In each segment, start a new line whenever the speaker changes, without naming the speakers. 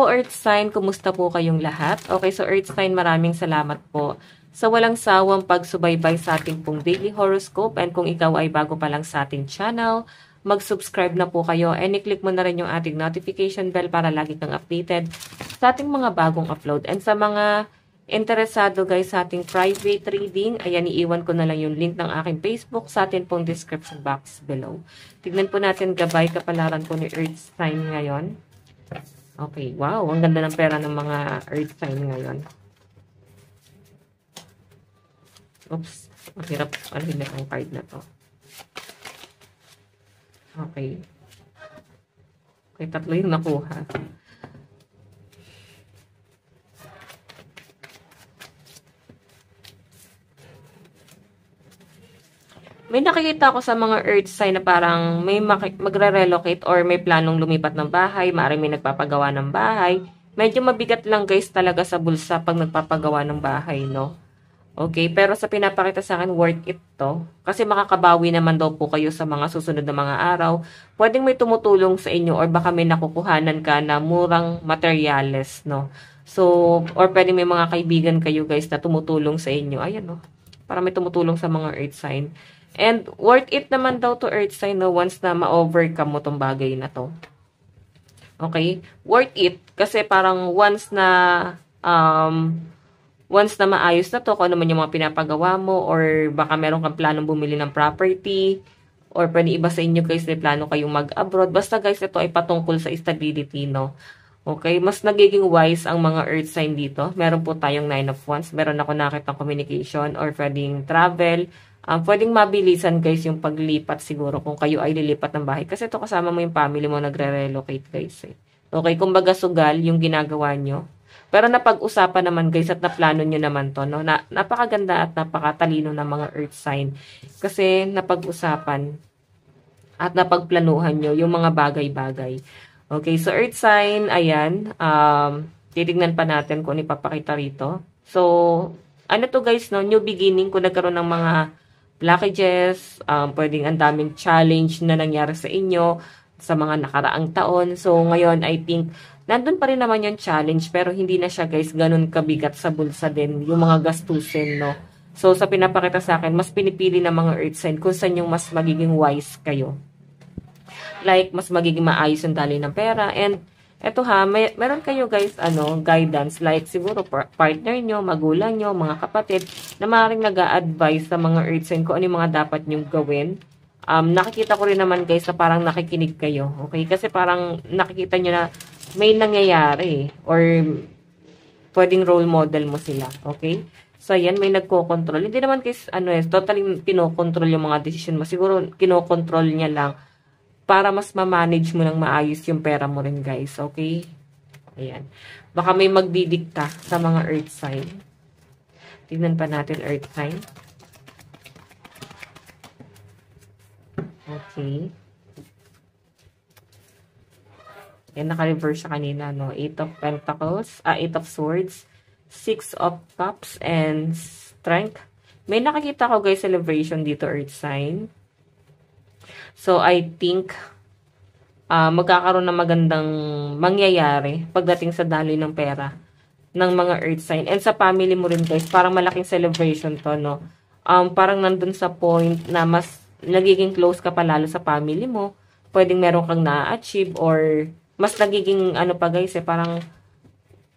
Earth Sign, kumusta po kayong lahat? Okay, so Earth Sign, maraming salamat po sa walang sawang pagsubaybay sa ating pong daily horoscope. And kung ikaw ay bago pa lang sa ating channel, mag-subscribe na po kayo and i-click mo na rin yung ating notification bell para lagi kang updated sa ating mga bagong upload. And sa mga interesado guys sa ating private reading, ayan, iiwan ko na lang yung link ng aking Facebook sa atin pong description box below. Tignan po natin gabay kapalaran po ni Earth Sign ngayon. Okay, wow, ang ganda ng pera ng mga Earth Sign ngayon. Oops, mahirap alhin na ang card na to. Okay. Okay, tatlo yung nakuha. May nakikita ko sa mga Earth Sign na parang may magre-relocate or may planong lumipat ng bahay, maaaring may nagpapagawa ng bahay. Medyo mabigat lang guys talaga sa bulsa pag nagpapagawa ng bahay, no? Okay, pero sa pinapakita sa akin, worth it to. Kasi makakabawi naman daw po kayo sa mga susunod na mga araw. Pwedeng may tumutulong sa inyo or baka may nakukuhanan ka na murang materyales, no? So, or pwedeng may mga kaibigan kayo guys na tumutulong sa inyo. Ayan, no? Para may tumutulong sa mga Earth Sign. And worth it naman daw to Earth Sign, no, once na ma-overcome mo tong bagay na to. Okay? Worth it kasi parang once na maayos na to, kung ano man yung mga pinapagawa mo or baka meron kang planong bumili ng property or pwede iba sa inyo guys, may plano kayong mag-abroad. Basta guys, ito ay patungkol sa stability, no? Okay? Mas nagiging wise ang mga Earth Sign dito. Meron po tayong 9 of Wands. Meron ako nakita communication or pwedeng travel. Pwedeng mabilisan guys yung paglipat siguro kung kayo ay lilipat ng bahay. Kasi ito kasama mo yung family mo nagre-relocate guys. Okay, kumbaga sugal yung ginagawa nyo. Pero napag-usapan naman guys at naplano nyo naman to. No? Napakaganda at napakatalino ng mga Earth Sign. Kasi napag-usapan at napagplanuhan nyo yung mga bagay-bagay. Okay, so Earth Sign, ayan. Titignan pa natin kung ipapakita rito. So, ano to guys, no? New beginning kung nagkaroon ng mga blockages, pwedeng ang daming challenge na nangyari sa inyo sa mga nakaraang taon. So, ngayon, I think, nandun pa rin naman yung challenge, pero hindi na siya, guys, ganun kabigat sa bulsa din, yung mga gastusin, no? So, sa pinapakita sa akin, mas pinipili ng mga Earth Sign kung saan yung mas magiging wise kayo. Like, mas magiging maayos yung daloy ng pera. And, eto ha, meron kayo guys, guidance, like siguro partner nyo, magulang nyo, mga kapatid, na maaaring nag-a-advise sa mga Earth Sign kung ano yung mga dapat nyong gawin. Nakikita ko rin naman guys na parang nakikinig kayo, okay? Kasi parang nakikita nyo na may nangyayari, or pwedeng role model mo sila, okay? So, yan, may nagko-control. Hindi naman guys, totally kinokontrol yung mga decision mo. Siguro, kinokontrol niya lang para mas ma-manage mo ng maayos yung pera mo rin, guys. Okay? Ayan. Baka may magdidikta sa mga Earth Sign. Tignan pa natin Earth Sign. Okay. Ayan, naka-reverse siya kanina, no? 8 of Pentacles, 8 of Swords, 6 of Cups, and Strength. May nakakita ko, guys, celebration dito, Earth Sign. So, I think, magkakaroon ng magandang mangyayari pagdating sa daloy ng pera ng mga Earth Sign. And sa family mo rin, guys, parang malaking celebration to, no? Parang nandun sa point na mas nagiging close ka pa lalo sa family mo. Pwedeng meron kang na-achieve or mas nagiging, guys, parang,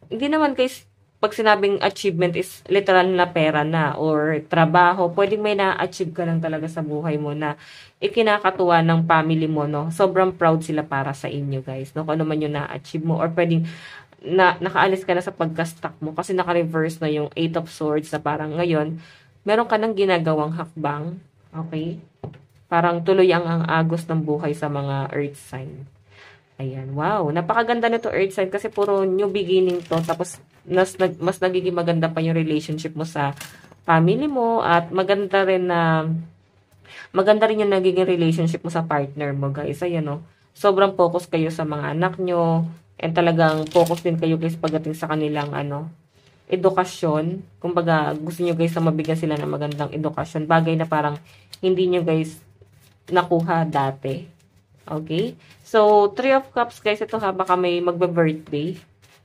hindi naman, guys, pag sinabing achievement is literal na pera na or trabaho, pwedeng may na-achieve ka lang talaga sa buhay mo na ikinakatuwa ng family mo, no? Sobrang proud sila para sa inyo, guys, no? Kung ano man yung na-achieve mo or pwedeng nakaalis ka na sa pagka-stuck mo kasi naka-reverse na yung 8 of Swords na parang ngayon, meron ka nang ginagawang hakbang, okay? Parang tuloy ang agos ng buhay sa mga Earth Sign. Ayan, wow. Napakaganda nito Earth Sign kasi puro new beginning to. Tapos, mas nagiging maganda pa yung relationship mo sa family mo. At maganda rin yung nagiging relationship mo sa partner mo, guys. Ayan, no? Sobrang focus kayo sa mga anak nyo. And talagang focus din kayo, guys, pagdating sa kanilang, edukasyon. Kumbaga, gusto nyo, guys, na mabigyan sila ng magandang edukasyon. Bagay na parang hindi nyo, guys, nakuha dati. Okay? So, 3 of Cups, guys, ito ha, baka may magbe-birthday.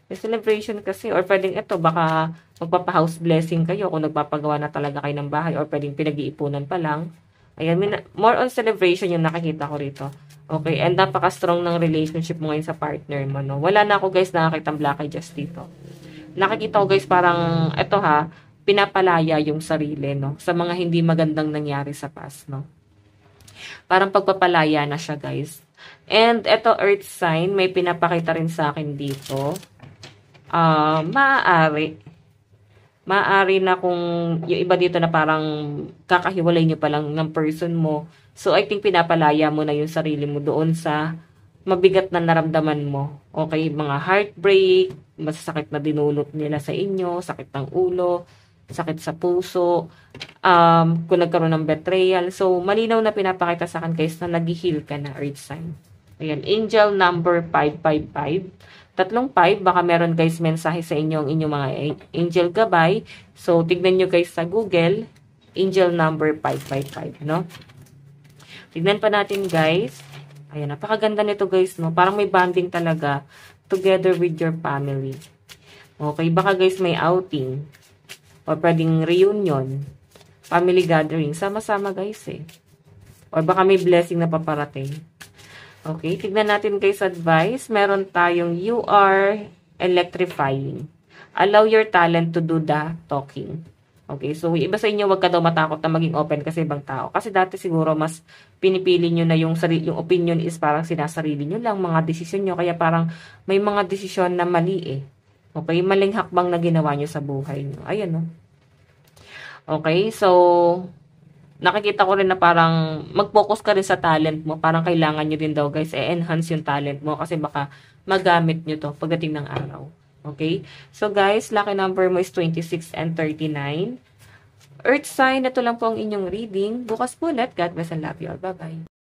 May celebration kasi, or pwedeng ito, baka magpapa-house blessing kayo kung nagpapagawa na talaga kayo ng bahay, or pwedeng pinag-iipunan pa lang. Ayan, more on celebration yung nakikita ko rito. Okay, and napaka-strong ng relationship mo ngayon sa partner mo, no? Wala na ako, guys, nakakitang black eye just dito. Nakikita ko, guys, parang, ito ha, pinapalaya yung sarili, no? Sa mga hindi magandang nangyari sa past, no? Parang pagpapalaya na siya, guys. And ito, earth sign, may pinapakita rin sa akin dito. Maaari na kung yung iba dito na parang kakahiwalay nyo pa lang ng person mo. So, I think pinapalaya mo na yung sarili mo doon sa mabigat na naramdaman mo. Okay, mga heartbreak, masasakit na dinulot nila sa inyo, sakit ng ulo, sakit sa puso, kung nagkaroon ng betrayal. So, malinaw na pinapakita sa akin, guys, na nag-heal ka na, earth sign. Ayan, angel number 555. 35, baka meron, guys, mensahe sa inyo ang inyong mga angel gabay. So, tignan nyo, guys, sa Google, angel number 555, no? Tignan pa natin, guys. Ayan, napakaganda nito, guys, no? Parang may bonding talaga together with your family. Okay, baka, guys, may outing. O pwedeng reunion. Family gathering. Sama-sama, guys, eh. Or baka may blessing na paparating. Okay, tignan natin, guys, advice. Meron tayong you are electrifying. Allow your talent to do the talking. Okay, so iba sa inyo, wag ka daw matakot na maging open kasi ibang tao. Kasi dati siguro mas pinipili nyo na yung opinion is parang sinasarili nyo lang, mga desisyon nyo. Kaya parang may mga desisyon na mali eh. Okay, maling hakbang na ginawa nyo sa buhay nyo. Ayan, no? Okay, so nakikita ko rin na parang mag-focus ka rin sa talent mo. Parang kailangan nyo din daw, guys, enhance yung talent mo kasi baka magamit nyo to pagdating ng araw. Okay? So, guys, lucky number mo is 26 and 39. Earth sign, ito lang po ang inyong reading. Bukas po ulit. God bless and love you all. Bye-bye.